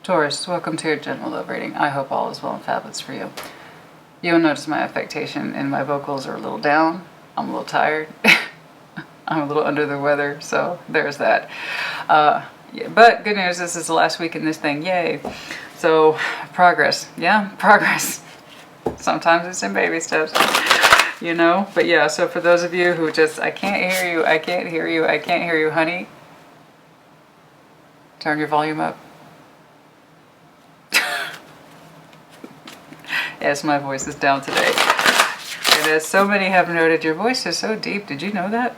Taurus, welcome to your general love reading. I hope all is well and fabulous for you. You'll notice my affectation and my vocals are a little down. I'm a little tired. I'm a little under the weather, so there's that. Yeah, but good news, this is the last week in this thing. Yay. So, progress. Yeah, progress. Sometimes it's in baby steps, you know? But yeah, so for those of you who just, I can't hear you, I can't hear you, I can't hear you, honey. Turn your volume up. Yes, my voice is down today. And as so many have noted, your voice is so deep. Did you know that?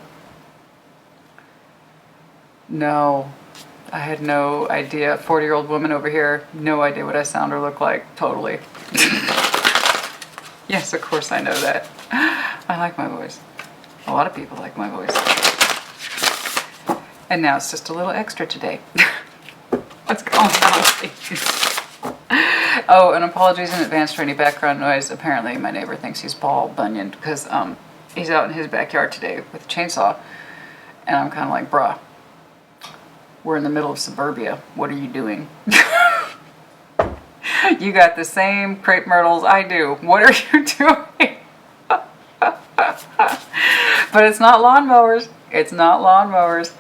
No. I had no idea. 40-year-old woman over here, no idea what I sound or look like. Totally. Yes, of course I know that. I like my voice. A lot of people like my voice. And now it's just a little extra today. What's going on, please? Oh, and apologies in advance for any background noise. Apparently my neighbor thinks he's Paul Bunyan because he's out in his backyard today with a chainsaw. And I'm kind of like, bruh, we're in the middle of suburbia. What are you doing? You got the same crepe myrtles I do. What are you doing? But it's not lawnmowers. It's not lawnmowers.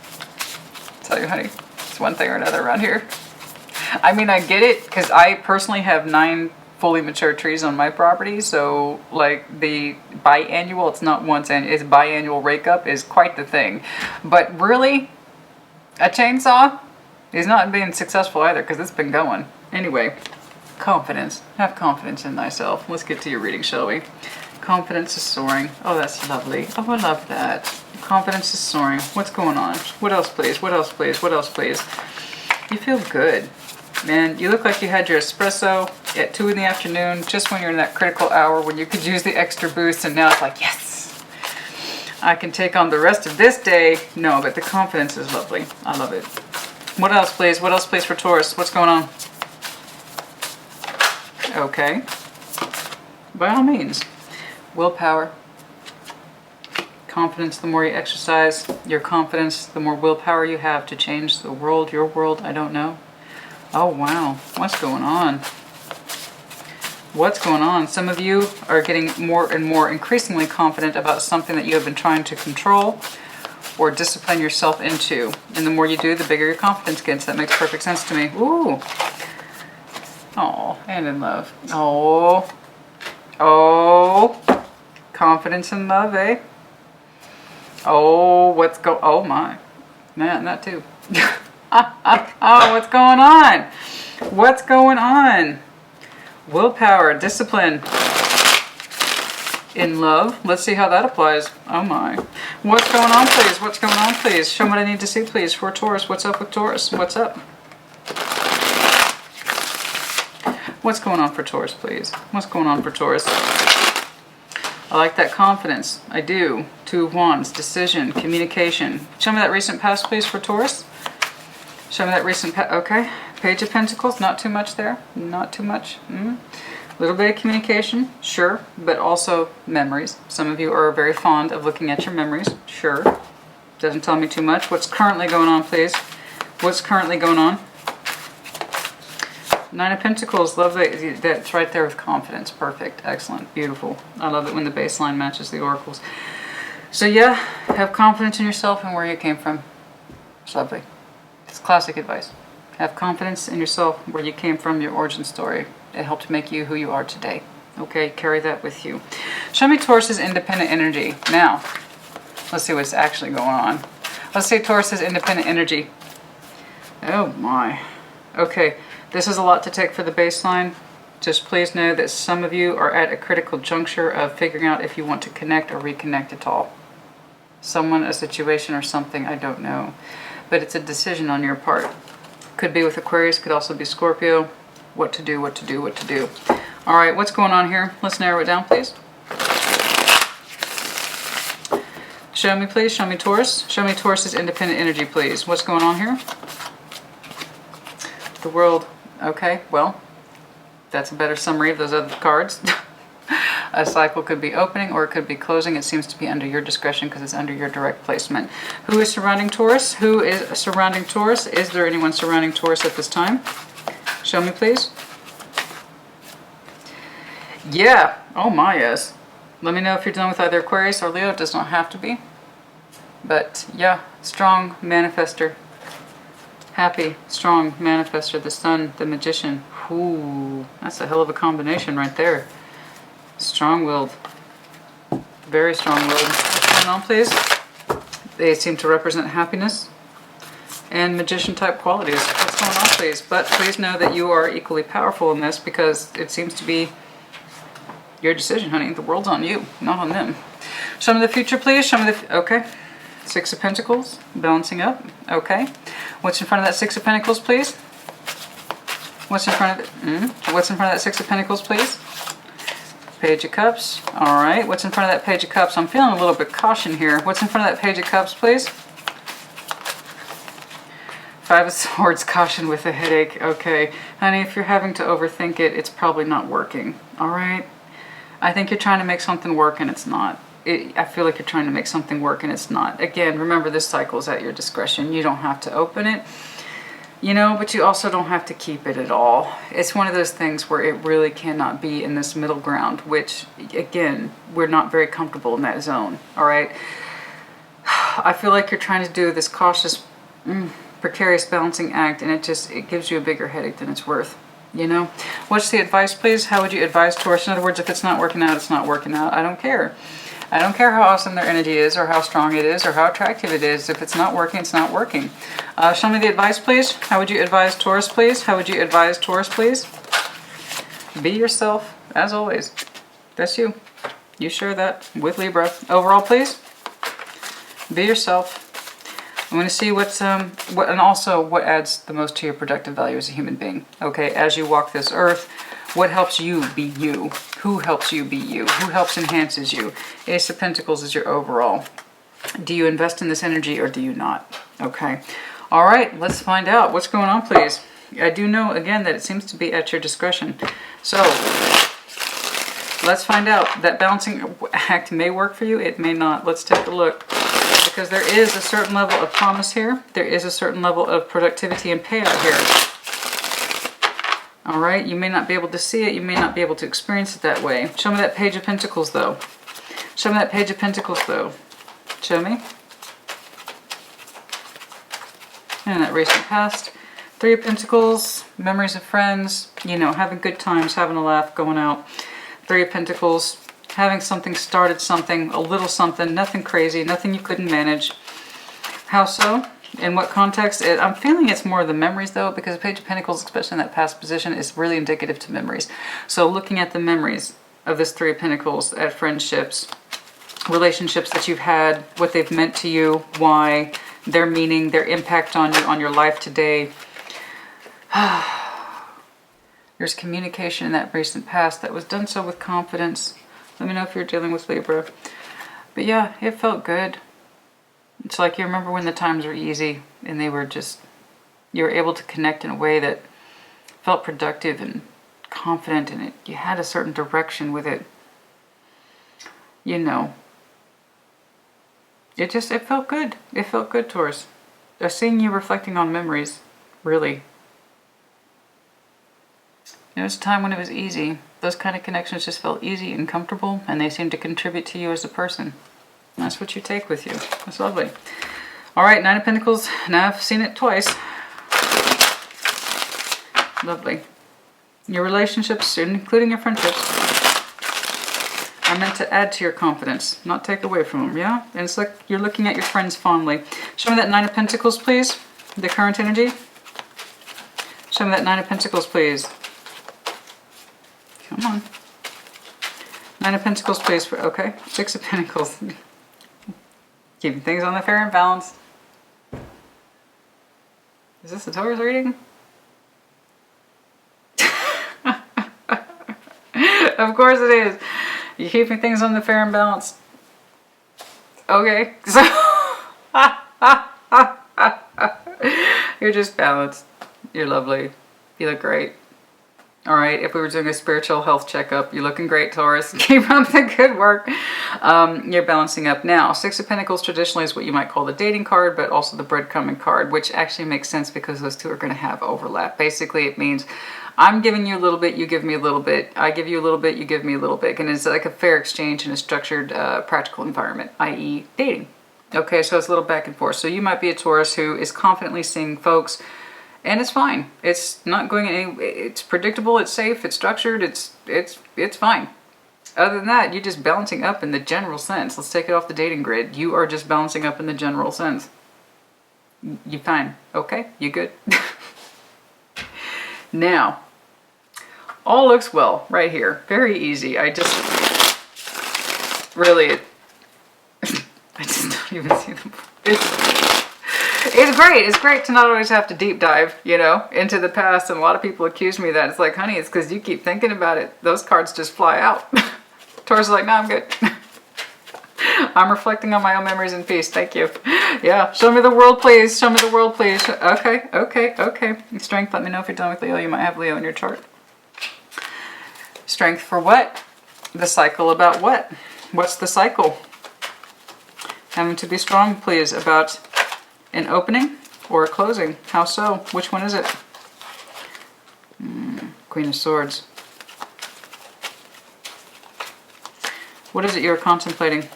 I'll tell you, honey, it's one thing or another around here. I mean, I get it, because I personally have 9 fully mature trees on my property, so, like, the biannual, it's not once, and it's biannual rake up is quite the thing. But really, a chainsaw is not being successful either, because it's been going. Anyway, confidence. Have confidence in thyself. Let's get to your reading, shall we? Confidence is soaring. Oh, that's lovely. Oh, I love that. Confidence is soaring. What's going on? What else, please? What else, please? What else, please? You feel good. Man, you look like you had your espresso at 2 in the afternoon, just when you're in that critical hour when you could use the extra boost, and now it's like, yes, I can take on the rest of this day. No, but the confidence is lovely. I love it. What else, please? What else, please, for Taurus? What's going on? Okay. By all means. Willpower. Confidence, the more you exercise your confidence, the more willpower you have to change the world, your world, I don't know. Oh, wow. What's going on? What's going on? Some of you are getting more and more increasingly confident about something that you have been trying to control or discipline yourself into. And the more you do, the bigger your confidence gets. That makes perfect sense to me. Ooh. Oh, and in love. Oh. Oh. Confidence in love, eh? Oh, oh my. Man, that too. Oh, what's going on? What's going on? Willpower, discipline, in love. Let's see how that applies. Oh my. What's going on, please? What's going on, please? Show me what I need to see, please, for Taurus. What's up with Taurus? What's up? What's going on for Taurus, please? What's going on for Taurus? I like that confidence. I do. 2 of Wands, decision, communication. Show me that recent past, please, for Taurus. Show me that recent past. Okay. Page of Pentacles. Not too much there. Not too much. Little bit of communication. Sure. But also memories. Some of you are very fond of looking at your memories. Sure. Doesn't tell me too much. What's currently going on, please? What's currently going on? 9 of Pentacles, lovely. That's right there with confidence. Perfect. Excellent. Beautiful. I love it when the baseline matches the oracles. So yeah, have confidence in yourself and where you came from. It's lovely. It's classic advice. Have confidence in yourself, where you came from, your origin story. It helped make you who you are today. Okay, carry that with you. Show me Taurus's independent energy. Now, let's see what's actually going on. Let's see Taurus's independent energy. Oh my. Okay. This is a lot to take for the baseline. Just please know that some of you are at a critical juncture of figuring out if you want to connect or reconnect at all. Someone, a situation, or something, I don't know. But it's a decision on your part. Could be with Aquarius, could also be Scorpio. What to do, what to do, what to do. All right, what's going on here? Let's narrow it down, please. Show me, please. Show me Taurus. Show me Taurus's independent energy, please. What's going on here? The world. Okay, well, that's a better summary of those other cards. A cycle could be opening or it could be closing. It seems to be under your discretion because it's under your direct placement. Who is surrounding Taurus? Who is surrounding Taurus? Is there anyone surrounding Taurus at this time? Show me, please. Yeah. Oh my, yes. Let me know if you're dealing with either Aquarius or Leo. It does not have to be. But yeah, strong manifester. Happy, strong manifester. The Sun, the Magician. Ooh, that's a hell of a combination right there. Strong-willed. Very strong-willed. What's going on, please? They seem to represent happiness and magician-type qualities. What's going on, please? But please know that you are equally powerful in this because it seems to be your decision, honey. The world's on you, not on them. Show me the future, please. Show me the... Okay. Six of Pentacles. Balancing up. Okay. What's in front of that Six of Pentacles, please? What's in front of it? What's in front of that Six of Pentacles, please? Page of Cups. All right. What's in front of that Page of Cups? I'm feeling a little bit caution here. What's in front of that Page of Cups, please? Five of Swords. Caution with a headache. Okay. Honey, if you're having to overthink it, it's probably not working. All right? I think you're trying to make something work and it's not. I feel like you're trying to make something work and it's not. Again, remember this cycle is at your discretion. You don't have to open it. You know, but you also don't have to keep it at all. It's one of those things where it really cannot be in this middle ground, which, again, we're not very comfortable in that zone, all right? I feel like you're trying to do this cautious, precarious balancing act, and it gives you a bigger headache than it's worth, you know? What's the advice, please? How would you advise Taurus? In other words, if it's not working out, it's not working out. I don't care. I don't care how awesome their energy is or how strong it is or how attractive it is. If it's not working, it's not working. Show me the advice, please. How would you advise Taurus, please? How would you advise Taurus, please? Be yourself, as always. That's you. You share that with Libra. Overall, please. Be yourself. I'm going to see and also what adds the most to your productive value as a human being. Okay, as you walk this earth, what helps you be you? Who helps you be you? Who helps enhances you? Ace of Pentacles is your overall. Do you invest in this energy or do you not? Okay. All right, let's find out. What's going on, please? I do know, again, that it seems to be at your discretion. So, let's find out. That balancing act may work for you. It may not. Let's take a look. Because there is a certain level of promise here. There is a certain level of productivity and payout here. All right, you may not be able to see it. You may not be able to experience it that way. Show me that Page of Pentacles, though. Show me that Page of Pentacles, though. Show me. And that recent past. Three of Pentacles, memories of friends, you know, having good times, having a laugh, going out. Three of Pentacles, having something, started something, a little something, nothing crazy, nothing you couldn't manage. How so? In what context? I'm feeling it's more the memories, though, because the Page of Pentacles, especially in that past position, is really indicative to memories. So looking at the memories of this Three of Pentacles at friendships, relationships that you've had, what they've meant to you, why, their meaning, their impact on you, on your life today. There's communication in that recent past that was done so with confidence. Let me know if you're dealing with Libra. But yeah, it felt good. It's like you remember when the times were easy and they were just, you were able to connect in a way that felt productive and confident, and you had a certain direction with it. You know. It felt good. It felt good, Taurus. I'm seeing you reflecting on memories, really. It was a time when it was easy. Those kind of connections just felt easy and comfortable, and they seemed to contribute to you as a person. That's what you take with you. That's lovely. All right, Nine of Pentacles. Now I've seen it twice. Lovely. Your relationships, including your friendships, are meant to add to your confidence, not take away from them, yeah? And it's like you're looking at your friends fondly. Show me that Nine of Pentacles, please. The current energy. Show me that Nine of Pentacles, please. Come on. Nine of Pentacles, please. Okay. Six of Pentacles. Keeping things on the fair and balanced. Is this a Taurus reading? Of course it is. You're keeping things on the fair and balanced. Okay. So you're just balanced. You're lovely. You look great. All right, if we were doing a spiritual health checkup, you're looking great, Taurus. Keep up the good work. You're balancing up now. Six of Pentacles traditionally is what you might call the dating card, but also the breadcrumbing card, which actually makes sense because those two are going to have overlap. Basically, it means I'm giving you a little bit, you give me a little bit. I give you a little bit, you give me a little bit. And it's like a fair exchange in a structured, practical environment, i.e. dating. Okay, so it's a little back and forth. So you might be a Taurus who is confidently seeing folks, and it's fine. It's not going any. It's predictable. It's safe. It's structured. It's fine. Other than that, you're just balancing up in the general sense. Let's take it off the dating grid. You are just balancing up in the general sense. You fine. Okay, you good. Now, all looks well right here. Very easy. I just really. I just don't even see them. It's great. It's great to not always have to deep dive, you know, into the past. And a lot of people accuse me of that. It's like, honey, it's because you keep thinking about it. Those cards just fly out. Taurus is like, no, I'm good. I'm reflecting on my own memories in peace. Thank you. Yeah. Show me the world, please. Show me the world, please. Okay. Okay. Okay. Strength. Let me know if you're done with Leo. You might have Leo in your chart. Strength for what? The cycle about what? What's the cycle? Having to be strong, please, about an opening or a closing. How so? Which one is it? Queen of Swords. What is it you're contemplating?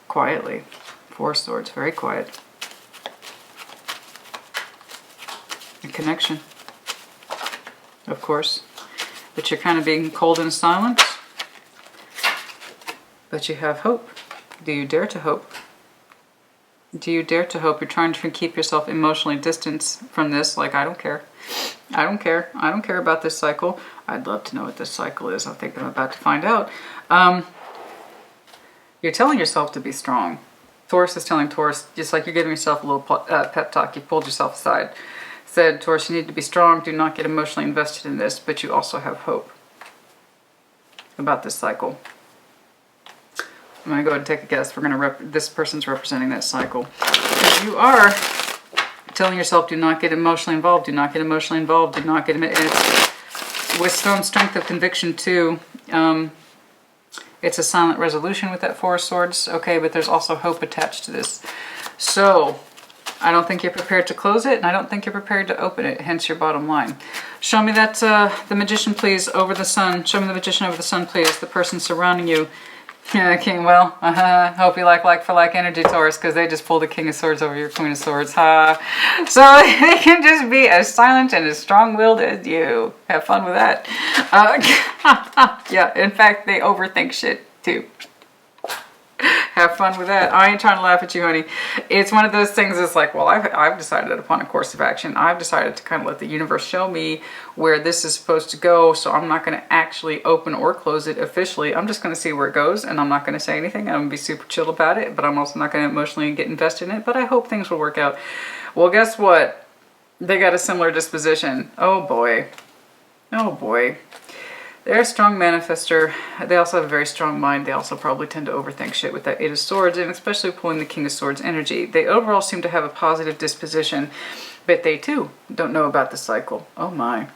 Quietly. Four of Swords. Very quiet. A connection. Of course. But you're kind of being cold and silent. But you have hope. Do you dare to hope? Do you dare to hope? You're trying to keep yourself emotionally distanced from this. Like, I don't care. I don't care. I don't care about this cycle. I'd love to know what this cycle is. I think I'm about to find out. You're telling yourself to be strong. Taurus is telling Taurus, just like you're giving yourself a little pep talk. You pulled yourself aside. Said, Taurus, you need to be strong. Do not get emotionally invested in this. But you also have hope about this cycle. I'm going to go ahead and take a guess. We're going to this person's representing that cycle. Because you are telling yourself, do not get emotionally involved. Do not get emotionally involved. Do not get... It's with some strength of conviction, too. It's a silent resolution with that Four of Swords. Okay, but there's also hope attached to this. So, I don't think you're prepared to close it, and I don't think you're prepared to open it, hence your bottom line. Show me that, the Magician, please, over the Sun. Show me the Magician over the Sun, please. The person surrounding you. Yeah, King, well, hope you like for like energy, Taurus, because they just pulled the King of Swords over your Queen of Swords. So they can just be as silent and as strong-willed as you. Have fun with that. Yeah, in fact, they overthink shit, too. Have fun with that. I ain't trying to laugh at you, honey. It's one of those things that's like, well, I've decided upon a course of action. I've decided to kind of let the universe show me where this is supposed to go, so I'm not going to actually open or close it officially. I'm just going to see where it goes, and I'm not going to say anything. I'm going to be super chill about it, but I'm also not going to emotionally get invested in it, but I hope things will work out. Well, guess what? They got a similar disposition. Oh, boy. Oh, boy. They're a strong manifester. They also have a very strong mind. They also probably tend to overthink shit with that Eight of Swords, and especially pulling the King of Swords energy. They overall seem to have a positive disposition, but they too don't know about the cycle. Oh my.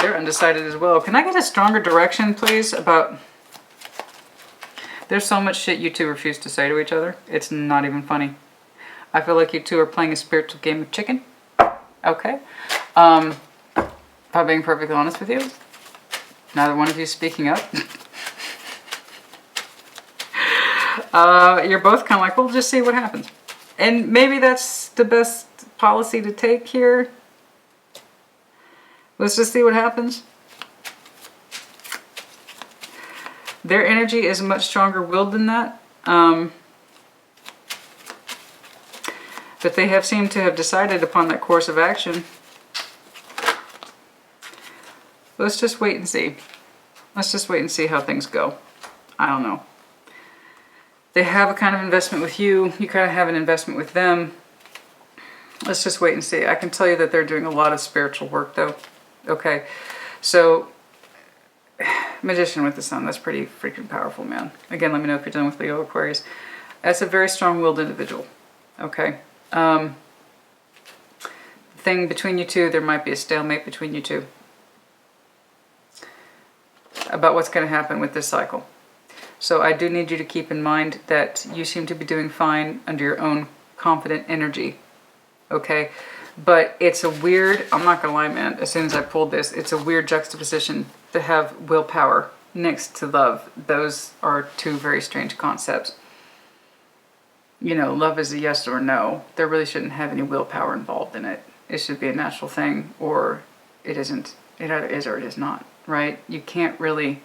They're undecided as well. Can I get a stronger direction, please, about... There's so much shit you two refuse to say to each other. It's not even funny. I feel like you two are playing a spiritual game of chicken. Okay. If I'm being perfectly honest with you, neither one of you speaking up. You're both kind of like, well, just see what happens. And maybe that's the best policy to take here. Let's just see what happens. Their energy is much stronger willed than that. But they have seemed to have decided upon that course of action. Let's just wait and see. Let's just wait and see how things go. I don't know. They have a kind of investment with you. You kind of have an investment with them. Let's just wait and see. I can tell you that they're doing a lot of spiritual work, though. Okay. So, Magician with the Sun. That's pretty freaking powerful, man. Again, let me know if you're done with Leo Aquarius. That's a very strong-willed individual. Okay. thing between you two. There might be a stalemate between you two about what's going to happen with this cycle. So I do need you to keep in mind that you seem to be doing fine under your own confident energy. Okay? But it's a weird, I'm not going to lie, man, as soon as I pulled this, it's a weird juxtaposition to have willpower next to love. Those are two very strange concepts. You know, love is a yes or no. There really shouldn't have any willpower involved in it. It should be a natural thing, or it isn't. It either is or it is not, right? You can't really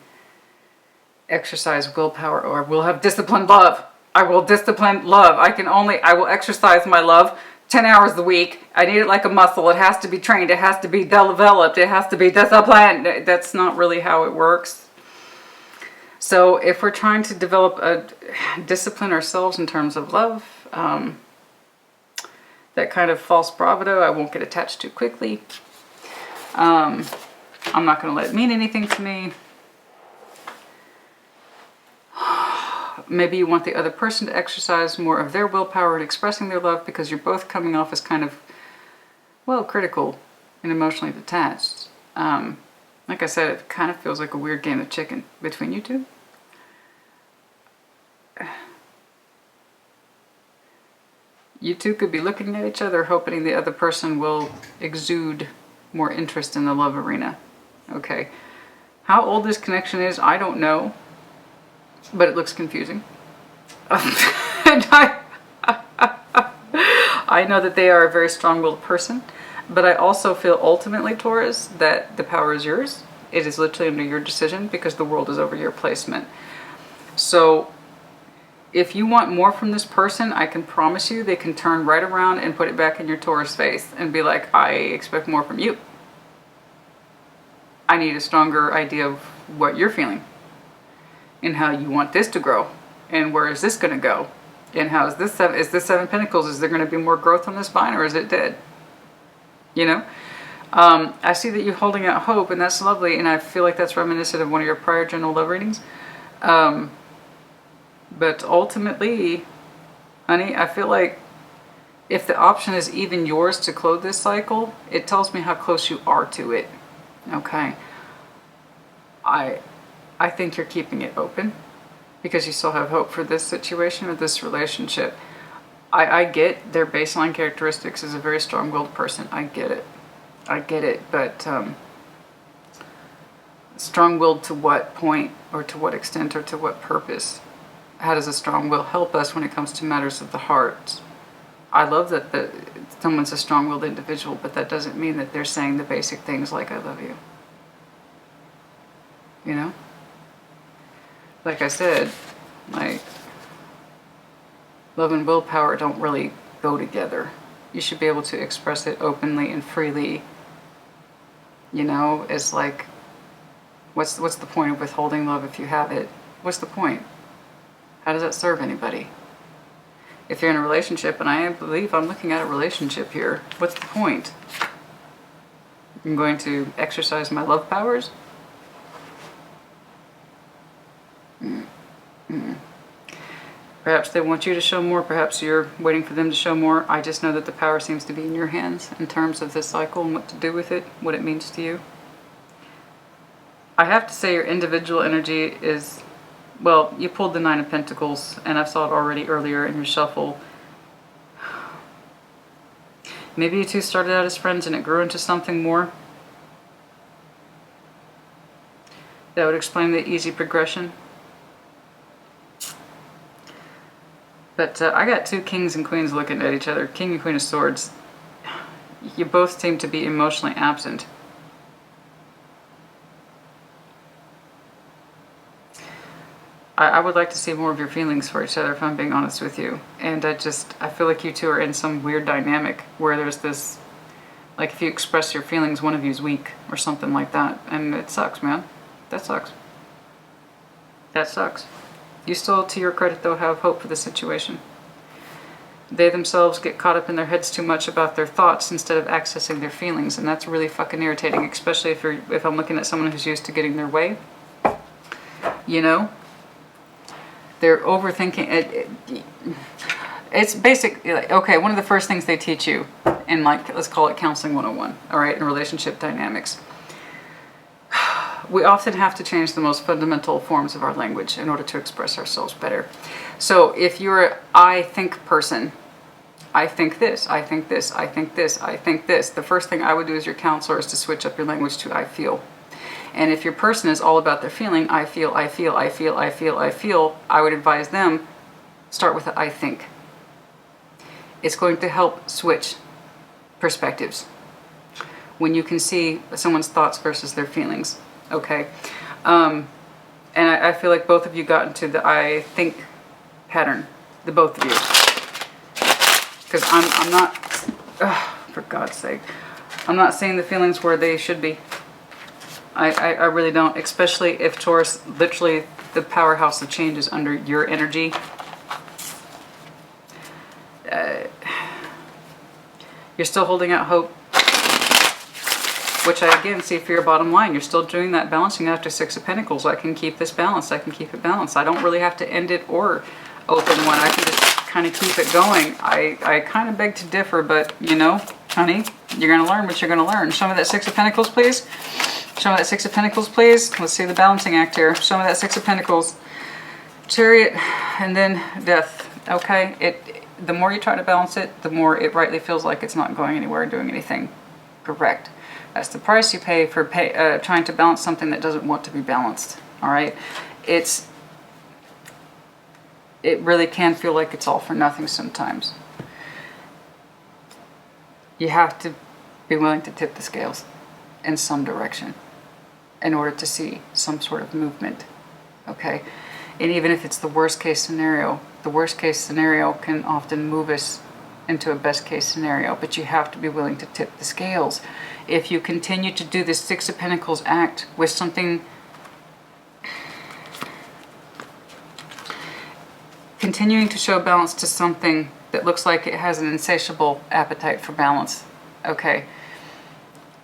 exercise willpower, or will have disciplined love. I will discipline love. I will exercise my love 10 hours a week. I need it like a muscle. It has to be trained. It has to be developed. It has to be disciplined. That's not really how it works. So if we're trying to develop discipline ourselves in terms of love, that kind of false bravado, I won't get attached too quickly. I'm not going to let it mean anything to me. Maybe you want the other person to exercise more of their willpower in expressing their love because you're both coming off as kind of, well, critical and emotionally detached. Like I said, it kind of feels like a weird game of chicken between you two. You two could be looking at each other hoping the other person will exude more interest in the love arena. Okay. How old this connection is, I don't know. But it looks confusing. And I know that they are a very strong-willed person, but I also feel ultimately, Taurus, that the power is yours. It is literally under your decision because the world is over your placement. So if you want more from this person, I can promise you they can turn right around and put it back in your Taurus face and be like, I expect more from you. I need a stronger idea of what you're feeling and how you want this to grow and where is this going to go and how is this seven pentacles, is there going to be more growth on this vine or is it dead? You know, I see that you're holding out hope and that's lovely, and I feel like that's reminiscent of one of your prior general love readings. But ultimately, honey, I feel like if the option is even yours to close this cycle, it tells me how close you are to it. Okay. I think you're keeping it open because you still have hope for this situation or this relationship. I get their baseline characteristics as a very strong-willed person. I get it. I get it. But strong-willed to what point or to what extent or to what purpose? How does a strong will help us when it comes to matters of the heart? I love that someone's a strong-willed individual, but that doesn't mean that they're saying the basic things like I love you. You know? Like I said, like, love and willpower don't really go together. You should be able to express it openly and freely. You know, it's like, what's the point of withholding love if you have it? What's the point? How does that serve anybody? If you're in a relationship, and I believe I'm looking at a relationship here, what's the point? I'm going to exercise my love powers? Perhaps they want you to show more. Perhaps you're waiting for them to show more. I just know that the power seems to be in your hands in terms of this cycle and what to do with it, what it means to you. I have to say your individual energy is, well, you pulled the Nine of Pentacles, and I saw it already earlier in your shuffle. Maybe you two started out as friends and it grew into something more. That would explain the easy progression. But I got two kings and queens looking at each other. King and Queen of Swords. You both seem to be emotionally absent. I would like to see more of your feelings for each other, if I'm being honest with you. And I feel like you two are in some weird dynamic where there's this, like if you express your feelings, one of you's weak or something like that. And it sucks, man. That sucks. That sucks. You still, to your credit though, have hope for the situation. They themselves get caught up in their heads too much about their thoughts instead of accessing their feelings. And that's really fucking irritating, especially if I'm looking at someone who's used to getting their way. You know? They're overthinking. It's basic. Okay, one of the first things they teach you in, like, let's call it counseling 101, all right, in relationship dynamics. We often have to change the most fundamental forms of our language in order to express ourselves better. So if you're an I think person, I think this, I think this, I think this, I think this, the first thing I would do as your counselor is to switch up your language to I feel. And if your person is all about their feeling, I feel, I feel, I feel, I feel, I feel, I would advise them, start with the I think. It's going to help switch perspectives when you can see someone's thoughts versus their feelings. Okay, and I feel like both of you got into the I think pattern, the both of you, because I'm not, for God's sake, I'm not seeing the feelings where they should be. I really don't, especially if Taurus, literally the powerhouse of change is under your energy. You're still holding out hope, which I again see for your bottom line. You're still doing that balancing after Six of Pentacles. I can keep this balanced. I can keep it balanced. I don't really have to end it or open one. I can just kind of keep it going. I kind of beg to differ, but you know, honey, you're going to learn what you're going to learn. Show me that Six of Pentacles, please. Show me that Six of Pentacles, please. Let's see the balancing act here. Show me that Six of Pentacles. Chariot, and then Death. Okay? The more you try to balance it, the more it rightly feels like it's not going anywhere and doing anything correct. That's the price you pay for trying to balance something that doesn't want to be balanced. All right? It really can feel like it's all for nothing sometimes. You have to be willing to tip the scales in some direction in order to see some sort of movement. Okay? And even if it's the worst case scenario can often move us into a best case scenario, but you have to be willing to tip the scales. If you continue to do this Six of Pentacles act with something, continuing to show balance to something that looks like it has an insatiable appetite for balance, okay,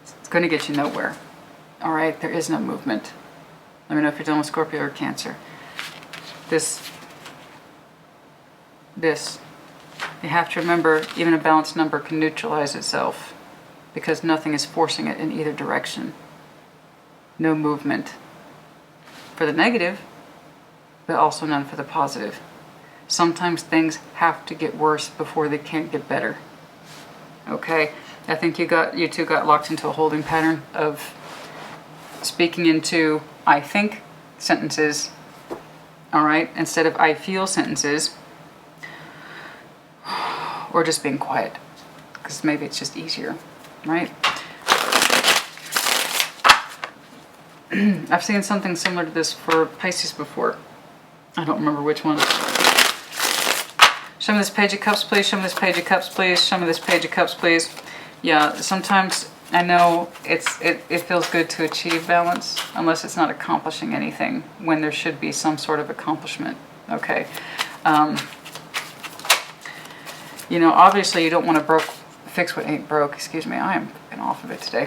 it's going to get you nowhere. All right, there is no movement. Let me know if you're dealing with Scorpio or Cancer. This, you have to remember, even a balanced number can neutralize itself because nothing is forcing it in either direction. No movement for the negative, but also none for the positive. Sometimes things have to get worse before they can't get better. Okay, I think you two got locked into a holding pattern of speaking into I think sentences, all right, instead of I feel sentences, or just being quiet, because maybe it's just easier, right? I've seen something similar to this for Pisces before. I don't remember which one. Show me this Page of Cups, please. Show me this Page of Cups, please. Show me this Page of Cups, please. Yeah, sometimes I know it feels good to achieve balance, unless it's not accomplishing anything, when there should be some sort of accomplishment, okay? You know, obviously you don't want to fix what ain't broke. Excuse me, I am fucking off of it today.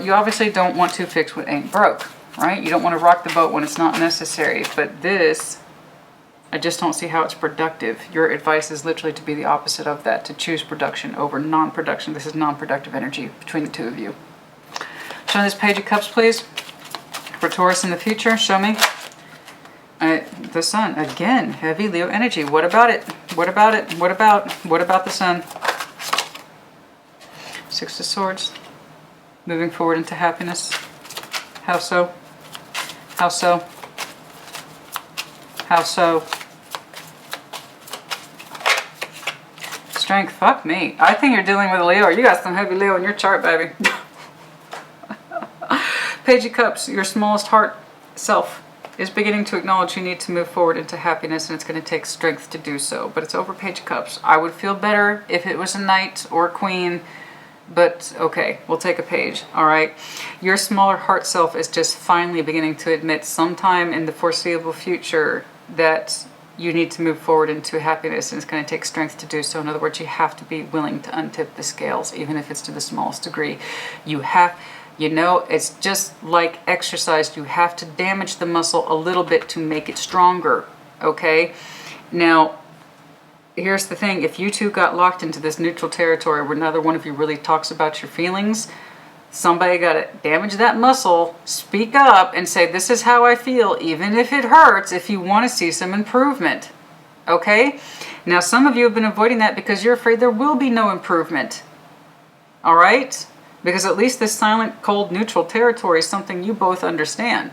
You obviously don't want to fix what ain't broke, right? You don't want to rock the boat when it's not necessary. But this, I just don't see how it's productive. Your advice is literally to be the opposite of that, to choose production over non-production. This is non-productive energy between the two of you. Show me this Page of Cups, please. For Taurus in the future, show me. The Sun, again, heavy Leo energy. What about it? What about it? What about the Sun? Six of Swords. Moving forward into happiness. How so? How so? How so? Strength, fuck me. I think you're dealing with a Leo. You got some heavy Leo in your chart, baby. Page of Cups, your smallest heart self is beginning to acknowledge you need to move forward into happiness, and it's going to take strength to do so. But it's over Page of Cups. I would feel better if it was a knight or a queen, but okay, we'll take a page, all right? Your smaller heart self is just finally beginning to admit sometime in the foreseeable future that you need to move forward into happiness, and it's going to take strength to do so. In other words, you have to be willing to untip the scales, even if it's to the smallest degree. You have... You know, it's just like exercise. You have to damage the muscle a little bit to make it stronger, okay? Now, here's the thing. If you two got locked into this neutral territory where neither one of you really talks about your feelings, somebody got to damage that muscle, speak up and say, this is how I feel, even if it hurts, if you want to see some improvement. Okay? Now, some of you have been avoiding that because you're afraid there will be no improvement. All right? Because at least this silent, cold, neutral territory is something you both understand.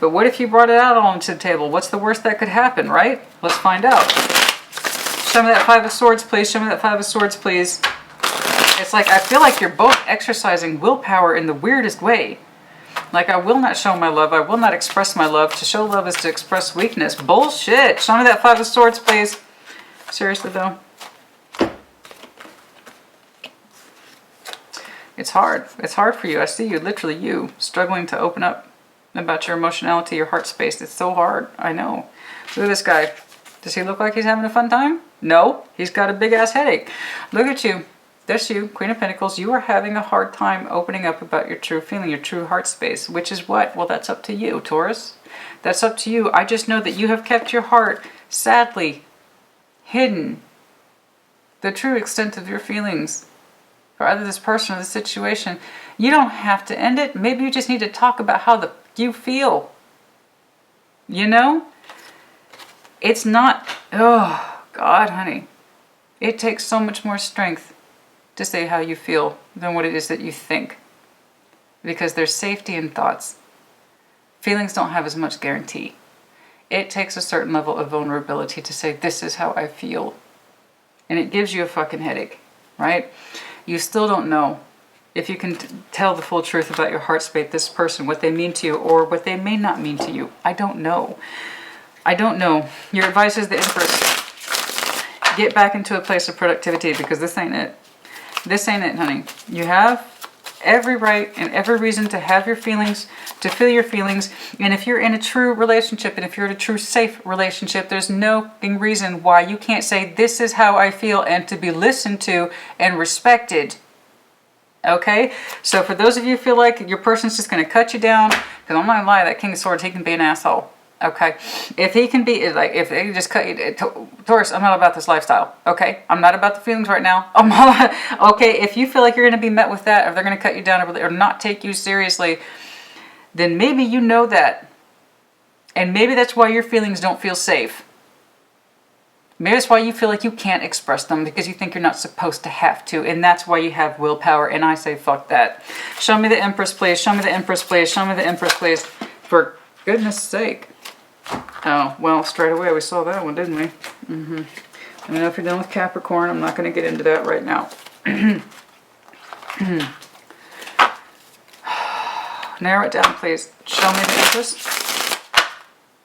But what if you brought it out all onto the table? What's the worst that could happen, right? Let's find out. Show me that Five of Swords, please. Show me that Five of Swords, please. It's like, I feel like you're both exercising willpower in the weirdest way. Like, I will not show my love. I will not express my love. To show love is to express weakness. Bullshit. Show me that Five of Swords, please. Seriously, though. It's hard. It's hard for you. I see you, literally you, struggling to open up about your emotionality, your heart space. It's so hard. I know. Look at this guy. Does he look like he's having a fun time? No. He's got a big-ass headache. Look at you. That's you, Queen of Pentacles. You are having a hard time opening up about your true feeling, your true heart space, which is what? Well, that's up to you, Taurus. That's up to you. I just know that you have kept your heart, sadly, hidden. The true extent of your feelings for either this person or this situation. You don't have to end it. Maybe you just need to talk about how you feel. You know? It's not, oh, God, honey. It takes so much more strength to say how you feel than what it is that you think. Because there's safety in thoughts. Feelings don't have as much guarantee. It takes a certain level of vulnerability to say, this is how I feel. And it gives you a fucking headache, right? You still don't know if you can tell the full truth about your heart space, this person, what they mean to you, or what they may not mean to you. I don't know. I don't know. Your advice is the Empress. Get back into a place of productivity because this ain't it. This ain't it, honey. You have every right and every reason to have your feelings, to feel your feelings. And if you're in a true relationship and if you're in a true safe relationship, there's no reason why you can't say, this is how I feel, and to be listened to and respected. Okay? So for those of you who feel like your person's just going to cut you down, because I'm not going to lie, that King of Swords, he can be an asshole. Okay, if he can be, like, if they just cut you, Taurus, I'm not about this lifestyle. Okay, I'm not about the feelings right now. I'm not, okay, if you feel like you're going to be met with that, or they're going to cut you down, or not take you seriously, then maybe you know that. And maybe that's why your feelings don't feel safe. Maybe that's why you feel like you can't express them, because you think you're not supposed to have to. And that's why you have willpower. And I say, fuck that. Show me the Empress, please. Show me the Empress, please. Show me the Empress, please. For goodness sake. Oh, well, straight away we saw that one, didn't we? I don't know if you're done with Capricorn. I'm not going to get into that right now. Narrow it down, please. Show me the Empress.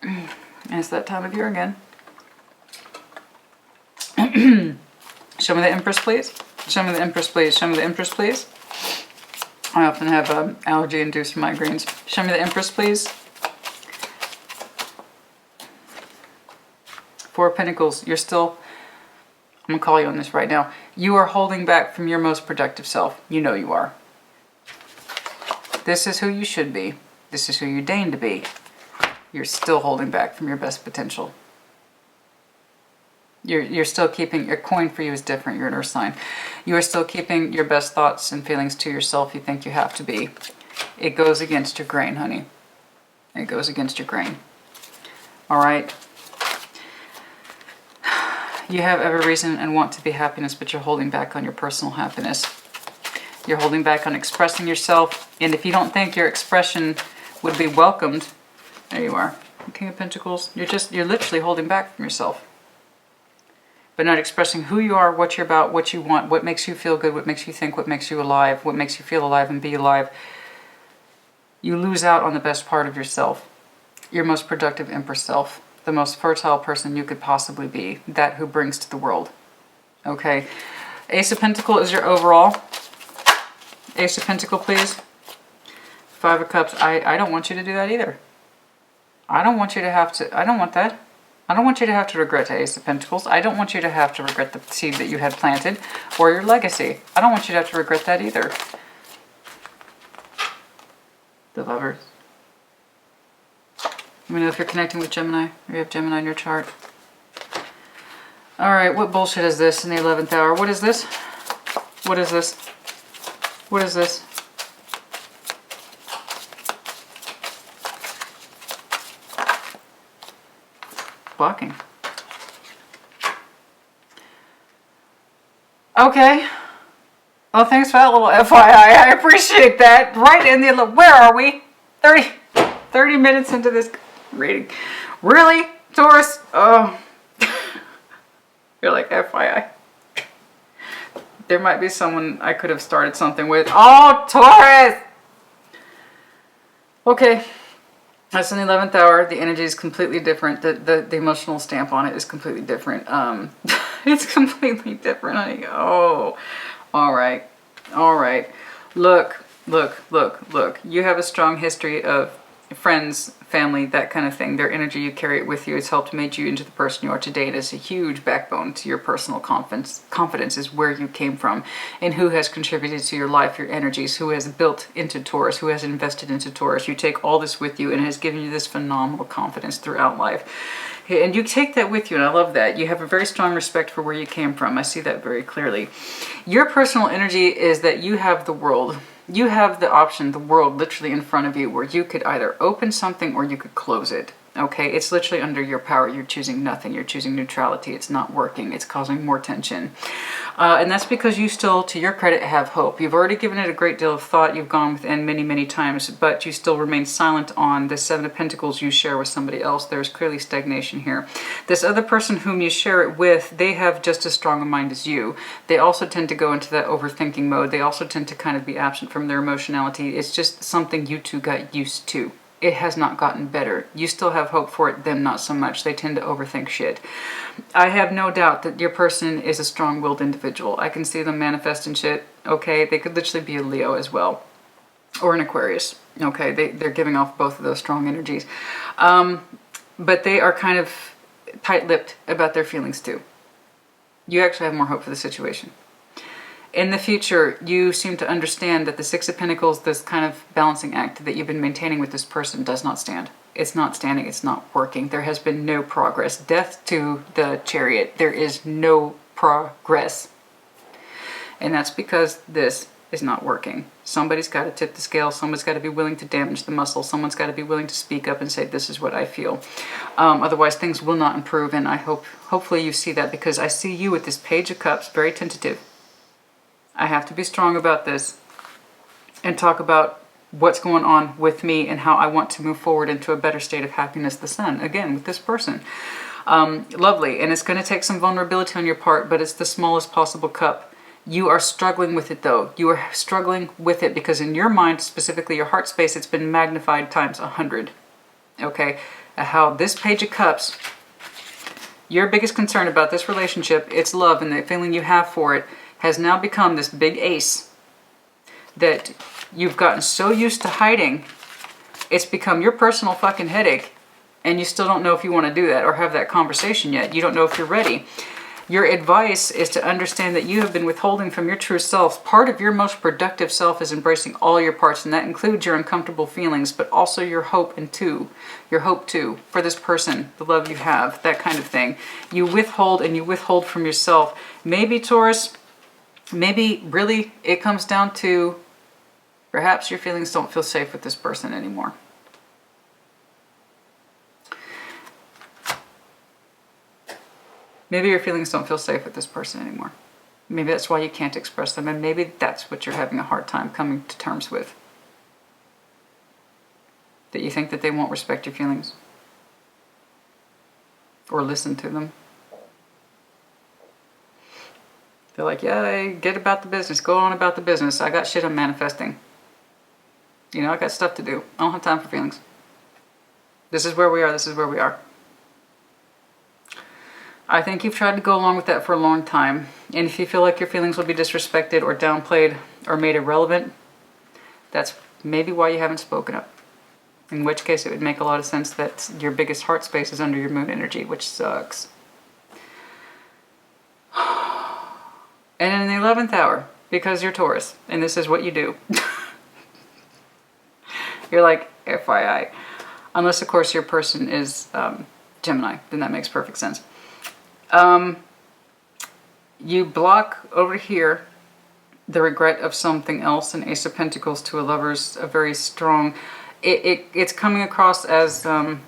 And it's that time of year again. Show me the Empress, please. Show me the Empress, please. Show me the Empress, please. I often have allergy-induced migraines. Show me the Empress, please. Four of Pentacles, you're still, I'm going to call you on this right now. You are holding back from your most productive self. You know you are. This is who you should be. This is who you deign to be. You're still holding back from your best potential. You're still keeping, your coin for you is different, you're an earth sign. You are still keeping your best thoughts and feelings to yourself. You think you have to be. It goes against your grain, honey. It goes against your grain. All right? You have every reason and want to be happiness, but you're holding back on your personal happiness. You're holding back on expressing yourself, and if you don't think your expression would be welcomed, there you are, King of Pentacles. You're literally holding back from yourself, but not expressing who you are, what you're about, what you want, what makes you feel good, what makes you think, what makes you alive, what makes you feel alive and be alive. You lose out on the best part of yourself, your most productive Empress self. The most fertile person you could possibly be. That who brings to the world. Okay. Ace of Pentacle is your overall. Ace of Pentacle, please. Five of Cups. I don't want you to do that either. I don't want you to have to. I don't want that. I don't want you to have to regret the Ace of Pentacles. I don't want you to have to regret the seed that you had planted or your legacy. I don't want you to have to regret that either. The Lovers. Let me know if you're connecting with Gemini or you have Gemini in your chart. All right, what bullshit is this in the 11th hour? What is this? What is this? What is this? Blocking. Okay. Well, thanks for that little FYI. I appreciate that. Right in the... Where are we? 30 minutes into this reading. Really? Taurus? Oh. You're like, FYI. There might be someone I could have started something with. Oh, Taurus! Okay. That's in the 11th hour. The energy is completely different. The emotional stamp on it is completely different. It's completely different, honey. Oh, all right. All right. Look. You have a strong history of friends, family, that kind of thing. Their energy, you carry it with you. It's helped make you into the person you are today. It is a huge backbone to your personal confidence. Confidence is where you came from and who has contributed to your life, your energies, who has built into Taurus, who has invested into Taurus. You take all this with you and it has given you this phenomenal confidence throughout life. And you take that with you, and I love that. You have a very strong respect for where you came from. I see that very clearly. Your personal energy is that you have the world. You have the option, the world literally in front of you, where you could either open something or you could close it. Okay, it's literally under your power. You're choosing nothing. You're choosing neutrality. It's not working. It's causing more tension. And that's because you still, to your credit, have hope. You've already given it a great deal of thought. You've gone within many, many times, but you still remain silent on the Seven of Pentacles you share with somebody else. There's clearly stagnation here. This other person whom you share it with, they have just as strong a mind as you. They also tend to go into that overthinking mode. They also tend to kind of be absent from their emotionality. It's just something you two got used to. It has not gotten better. You still have hope for it, them not so much. They tend to overthink shit. I have no doubt that your person is a strong-willed individual. I can see them manifesting shit, okay? They could literally be a Leo as well, or an Aquarius, okay? They're giving off both of those strong energies. But they are kind of tight-lipped about their feelings too. You actually have more hope for the situation. In the future, you seem to understand that the Six of Pentacles, this kind of balancing act that you've been maintaining with this person, does not stand. It's not standing. It's not working. There has been no progress. Death to the Chariot. There is no progress. And that's because this is not working. Somebody's got to tip the scale. Someone's got to be willing to damage the muscle. Someone's got to be willing to speak up and say, this is what I feel. Otherwise, things will not improve. And I hopefully you see that, because I see you with this Page of Cups, very tentative. I have to be strong about this and talk about what's going on with me and how I want to move forward into a better state of happiness. The Sun, again, with this person. Lovely. And it's going to take some vulnerability on your part, but it's the smallest possible cup. You are struggling with it, though. You are struggling with it because in your mind, specifically your heart space, it's been magnified times 100. Okay? How this Page of Cups, your biggest concern about this relationship, it's love and the feeling you have for it, has now become this big ace that you've gotten so used to hiding, it's become your personal fucking headache, and you still don't know if you want to do that or have that conversation yet. You don't know if you're ready. Your advice is to understand that you have been withholding from your true self. Part of your most productive self is embracing all your parts, and that includes your uncomfortable feelings, but also your hope too, for this person, the love you have, that kind of thing. You withhold, and you withhold from yourself. Maybe, Taurus, maybe really it comes down to perhaps your feelings don't feel safe with this person anymore. Maybe your feelings don't feel safe with this person anymore. Maybe that's why you can't express them, and maybe that's what you're having a hard time coming to terms with. That you think that they won't respect your feelings or listen to them. They're like, yeah, get about the business. Go on about the business. I got shit I'm manifesting. You know, I got stuff to do. I don't have time for feelings. This is where we are. This is where we are. I think you've tried to go along with that for a long time. And if you feel like your feelings will be disrespected or downplayed or made irrelevant, that's maybe why you haven't spoken up. In which case it would make a lot of sense that your biggest heart space is under your moon energy, which sucks. And in the 11th hour, because you're Taurus, and this is what you do, you're like, FYI. Unless, of course, your person is Gemini, then that makes perfect sense. You block over here the regret of something else, and Ace of Pentacles to a Lover's a very strong, it's coming across as a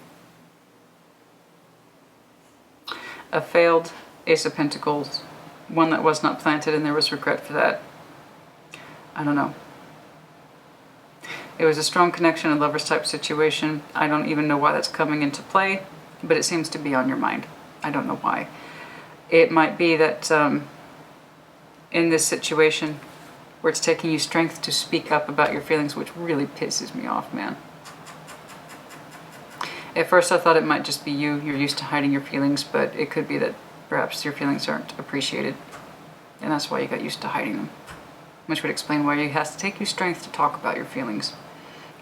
failed Ace of Pentacles, one that was not planted and there was regret for that. I don't know. It was a strong connection, a Lover's type situation. I don't even know why that's coming into play, but it seems to be on your mind. I don't know why. It might be that in this situation where it's taking you strength to speak up about your feelings, which really pisses me off, man. At first I thought it might just be you. You're used to hiding your feelings, but it could be that perhaps your feelings aren't appreciated, and that's why you got used to hiding them. Which would explain why it has to take you strength to talk about your feelings.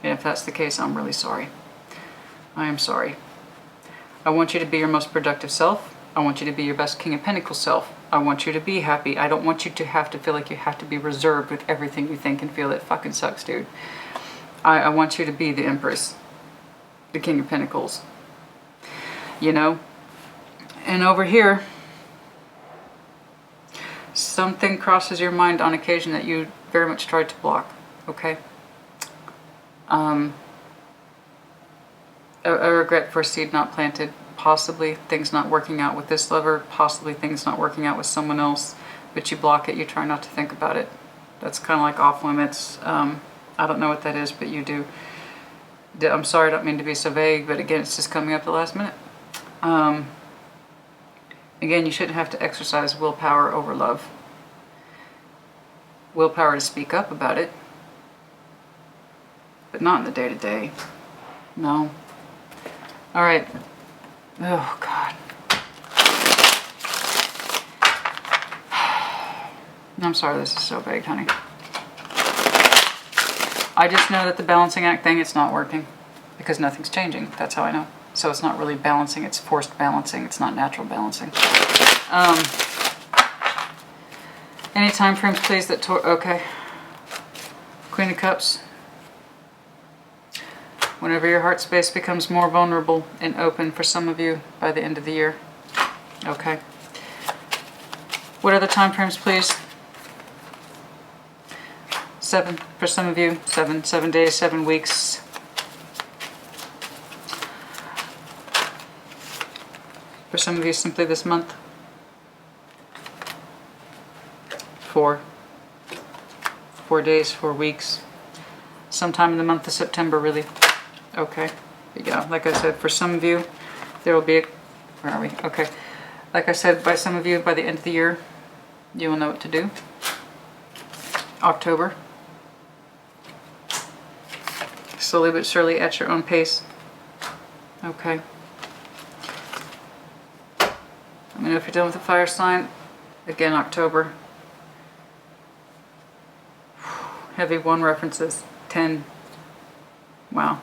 And if that's the case, I'm really sorry. I am sorry. I want you to be your most productive self. I want you to be your best King of Pentacles self. I want you to be happy. I don't want you to have to feel like you have to be reserved with everything you think and feel. It fucking sucks, dude. I want you to be the Empress, the King of Pentacles. You know? And over here, something crosses your mind on occasion that you very much tried to block, okay? A regret for a seed not planted, possibly things not working out with this lover, possibly things not working out with someone else, but you block it, you try not to think about it. That's kind of like off limits. I don't know what that is, but you do. I'm sorry, I don't mean to be so vague, but again, it's just coming up at the last minute. Again, you shouldn't have to exercise willpower over love. Willpower to speak up about it, but not in the day-to-day. No. All right. Oh, God. I'm sorry this is so vague, honey. I just know that the balancing act thing, it's not working because nothing's changing. That's how I know. So it's not really balancing, it's forced balancing. It's not natural balancing. Any time frames, please, that okay. Queen of Cups. Whenever your heart space becomes more vulnerable and open for some of you by the end of the year. Okay. What are the time frames, please? 7 for some of you. 7 days, 7 weeks. For some of you, simply this month. 4 days, 4 weeks. Sometime in the month of September, really. Okay. Yeah, like I said, for some of you, there will be where are we? Okay. Like I said, by some of you, by the end of the year, you will know what to do. October. Slowly but surely at your own pace. Okay. Let me know if you're done with the fire sign. Again, October. Heavy 1 references. 10. Wow.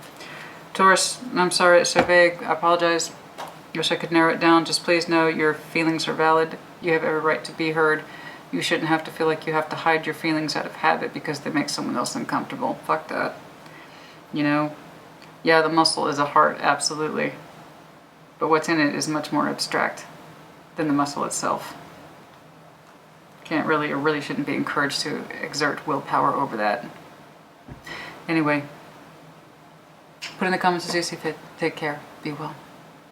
Taurus, I'm sorry it's so vague. I apologize. Wish I could narrow it down. Just please know your feelings are valid. You have every right to be heard. You shouldn't have to feel like you have to hide your feelings out of habit because they make someone else uncomfortable. Fuck that. You know? Yeah, the muscle is a heart, absolutely. But what's in it is much more abstract than the muscle itself. Can't really, or really shouldn't be encouraged to exert willpower over that. Anyway, put in the comments as you see fit. Take care. Be well.